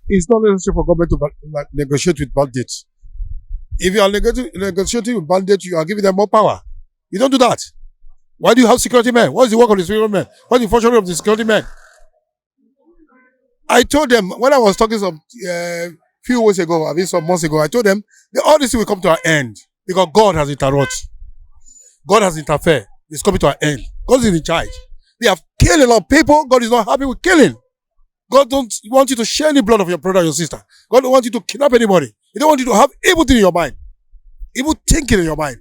It's not necessary for government to negotiate with bandits. If you are negotiating with bandits, you are giving them more power. You don't do that. Why do you have security men? What is the work of the security men? What is the function of the security men? I told them when I was talking some few weeks ago, I mean some months ago, I told them that all this will come to an end because God has interrupted. God has interfered. It's coming to an end. God is in charge. They have killed a lot of people. God is not happy with killing. God don't want you to share any blood of your brother or your sister. God don't want you to kidnap anybody. He don't want you to have evil thing in your mind. Evil thinking in your mind.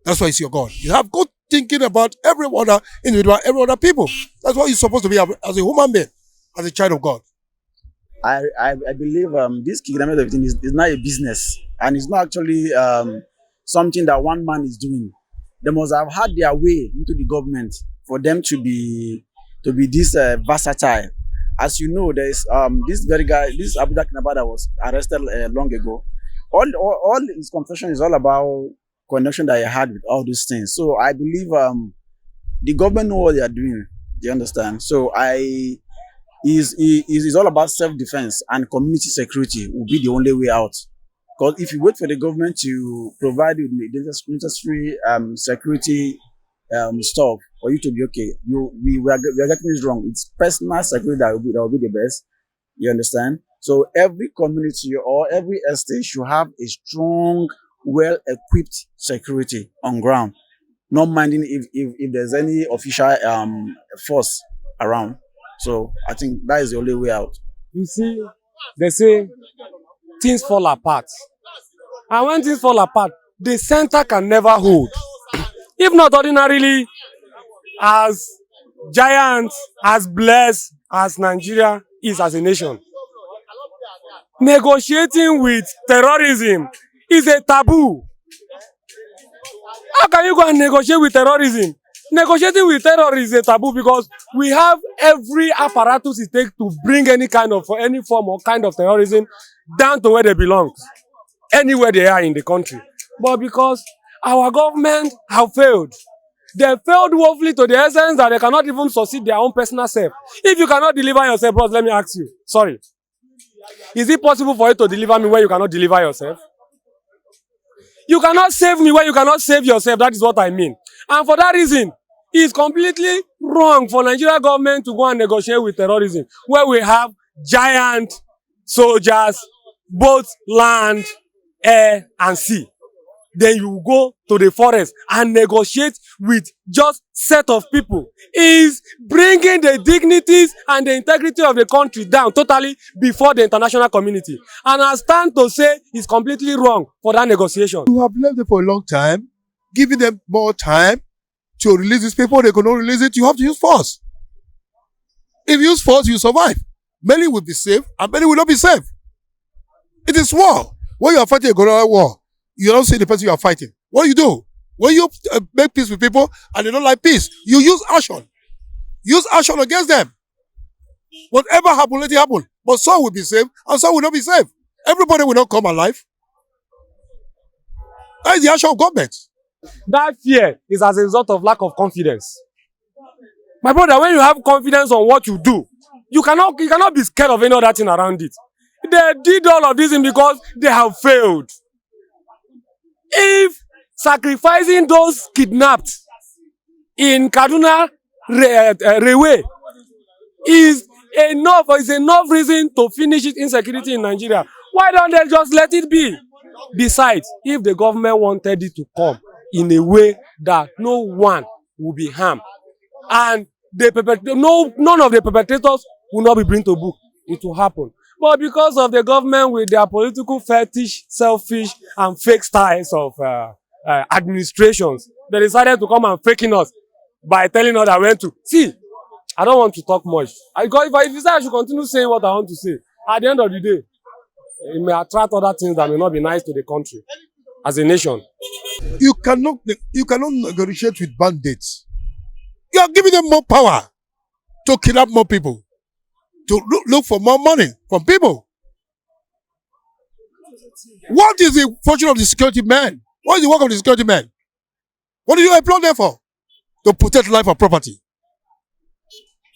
That's why it's your God. You have good thinking about every other individual, every other people. That's what you're supposed to be as a human being, as a child of God. I believe this kidnapping of thing is not a business, and it's not actually something that one man is doing. They must have had their way into the government for them to be this versatile. As you know, there is this very guy, this Abuja-Kaduna that was arrested long ago. All his confession is all about connection that he had with all these things. So I believe the government know what they are doing. Do you understand? So is all about self-defense, and community security will be the only way out. Because if you wait for the government to provide you with the necessary security stuff for you to be okay, we are getting this wrong. It's personal security that will be the best. You understand? So every community or every estate should have a strong, well-equipped security on ground, not minding if there's any official force around. So I think that is the only way out. You see, they say things fall apart. And when things fall apart, the center can never hold. If not ordinarily, as giant, as blessed as Nigeria is as a nation, negotiating with terrorism is a taboo. How can you go and negotiate with terrorism? Negotiating with terror is a taboo because we have every apparatus it takes to bring any form or kind of terrorism down to where they belong, anywhere they are in the country. But because our government have failed, they failed woefully to the essence that they cannot even succeed their own personal self. If you cannot deliver yourself, bros, let me ask you, sorry, is it possible for you to deliver me when you cannot deliver yourself? You cannot save me when you cannot save yourself. That is what I mean. And for that reason, it's completely wrong for Nigeria government to go and negotiate with terrorism, where we have giant soldiers, both land, air, and sea. Then you go to the forest and negotiate with just set of people. Is bringing the dignities and the integrity of the country down totally before the international community. And I stand to say it's completely wrong for that negotiation. You have left them for a long time, giving them more time to release these people. They cannot release it. You have to use force. If you use force, you survive. Many will be saved and many will not be saved. It is war. When you are fighting a guerrilla war, you don't see the person you are fighting. What do you do? When you make peace with people and they don't like peace, you use action. Use action against them. Whatever happens, let it happen. But some will be saved and some will not be saved. Everybody will not come alive. That is the action of government. That fear is as a result of lack of confidence. My brother, when you have confidence on what you do, you cannot be scared of any other thing around it. They did all of this because they have failed. If sacrificing those kidnapped in Kaduna railway is enough reason to finish it insecurity in Nigeria, why don't they just let it be? Besides, if the government wanted it to come in a way that no one will be harmed and none of the perpetrators will not be brought to book, it will happen. But because of the government with their political fetish, selfish, and fake styles of administrations, they decided to come and faking us by telling us that we went to. See, I don't want to talk much. If you say I should continue saying what I want to say, at the end of the day, it may attract other things that may not be nice to the country as a nation. You cannot negotiate with bandits. You are giving them more power to kidnap more people, to look for more money from people. What is the function of the security man? What is the work of the security man? What do you employ them for? To protect life and property.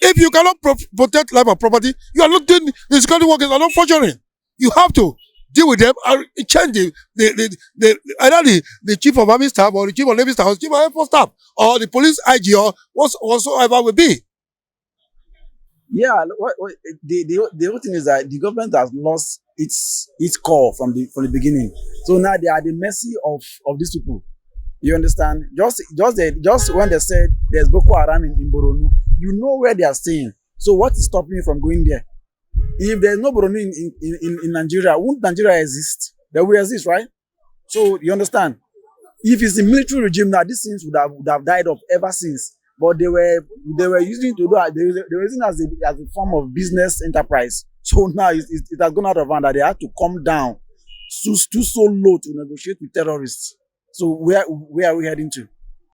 If you cannot protect life and property, you are not doing the security workers are not functioning. You have to deal with them and change either the chief of army staff or the chief of navy staff or the chief of air force staff or the police IG or whatsoever will be. Yeah, the whole thing is that the government has lost its core from the beginning. So now they are the mercy of these people. You understand? Just when they said there's Boko Haram in Boronu, you know where they are staying. So what is stopping you from going there? If there's no Boronu in Nigeria, won't Nigeria exist? They will exist, right? So you understand? If it's a military regime now, these things would have died off ever since. But they were using it to do they were using it as a form of business enterprise. So now it has gone out of hand that they had to come down so low to negotiate with terrorists. So where are we heading to?